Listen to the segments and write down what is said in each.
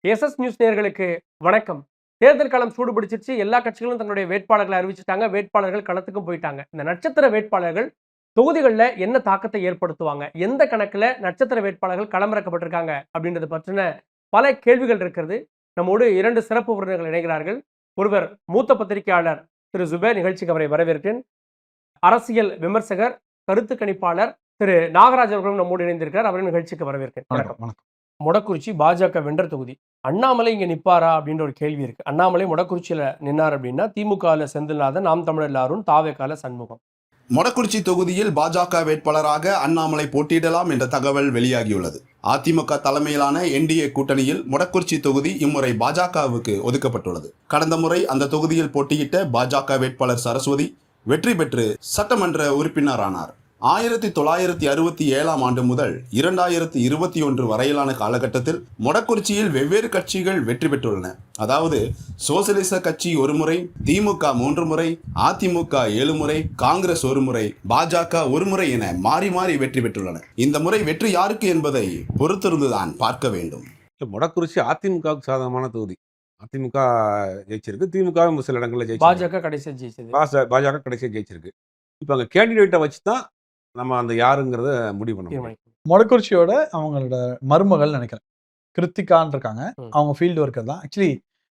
SS news நேயர்களுக்கு வணக்கம். தேர்தல் களம் சூடுபிடிச்சிருச்சு. எல்லா கட்சிகளும் தங்களுடைய வேட்பாளர்களை அறிவிச்சிட்டாங்க. வேட்பாளர்கள் களத்துக்கும் போயிட்டாங்க. இந்த நட்சத்திர வேட்பாளர்கள் தொகுதிகளில் என்ன தாக்கத்தை ஏற்படுத்துவாங்க, எந்த கணக்குல நட்சத்திர வேட்பாளர்கள் களமிறக்கப்பட்டிருக்காங்க அப்படின்றது பற்றின பல கேள்விகள் இருக்கிறது. நம்மோடு 2 சிறப்பு விருந்தினர்கள் இணைகிறார்கள். ஒருவர் மூத்த பத்திரிகையாளர் திரு ஜுபேர், நிகழ்ச்சிக்கு அவரை வரவேற்கிறேன். அரசியல் விமர்சகர், கருத்து கணிப்பாளர் திரு நாகராஜ் அவர்களும் நம்மோடு இணைந்திருக்கிறார். அவரின் நிகழ்ச்சிக்கு வரவேற்கிறேன். வணக்கம். மொடக்குறிச்சி பாஜக வென்ற தொகுதி. அண்ணாமலை இங்க நிப்பாரா அப்படின்ற ஒரு கேள்வி இருக்கு. அண்ணாமலை மொடக்குறிச்சியில நின்னார் அப்படின்னா திமுகல செந்தில்நாதன், நாம் தமிழர் அருண், தாவேகால சண்முகம். மொடக்குறிச்சி தொகுதியில் பாஜக வேட்பாளராக அண்ணாமலை போட்டியிடலாம் என்ற தகவல் வெளியாகியுள்ளது. அதிமுக தலைமையிலான என்டிஏ கூட்டணியில் மொடக்குறிச்சி தொகுதி இம்முறை பாஜகவுக்கு ஒதுக்கப்பட்டுள்ளது. கடந்த முறை அந்த தொகுதியில் போட்டியிட்ட பாஜக வேட்பாளர் சரஸ்வதி வெற்றி பெற்று சட்டமன்ற உறுப்பினரானார். 1967 ஆண்டு முதல் 2021 வரையிலான காலகட்டத்தில் மொடக்குறிச்சியில் வெவ்வேறு கட்சிகள் வெற்றி பெற்றுள்ளன. அதாவது சோசியலிச கட்சி 1 முறை, திமுக 3 முறை, அதிமுக 7 முறை, காங்கிரஸ் 1 முறை, பாஜக 1 முறை என மாறி மாறி வெற்றி பெற்றுள்ளன. இந்த முறை வெற்றி யாருக்கு என்பதை பொறுத்திருந்துதான் பார்க்க வேண்டும். மொடக்குறிச்சி அதிமுகவுக்கு சாதகமான தொகுதி. அதிமுக ஜெயிச்சிருக்கு, திமுக சில இடங்களில் ஜெயிச்சிருக்கு, பாஜக கடைசியாக ஜெயிச்சிருக்கு. இப்போ அங்கே கேண்டிடேட்டை வச்சு தான் நம்ம அந்த யாருங்கிறத முடிவு பண்ண. மொடக்குறிச்சியோட அவங்களோட மருமகள் நினைக்கிறேன் கிருத்திகான்னு இருக்காங்க. அவங்க ஃபீல்டு ஒர்க்கர் தான். ஆக்சுவலி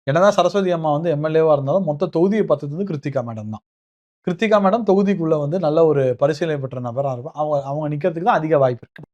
என்னதான் சரஸ்வதி அம்மா வந்து எம்எல்ஏவா இருந்தாலும் மொத்த தொகுதியை பார்த்தது வந்து கிருத்திகா மேடம் தான். கிருத்திகா மேடம் தொகுதிக்குள்ள வந்து நல்ல ஒரு பரிசீலனை பெற்ற நபராக இருக்கும். அவங்க நிற்கிறதுக்கு தான் அதிக வாய்ப்பு இருக்கு.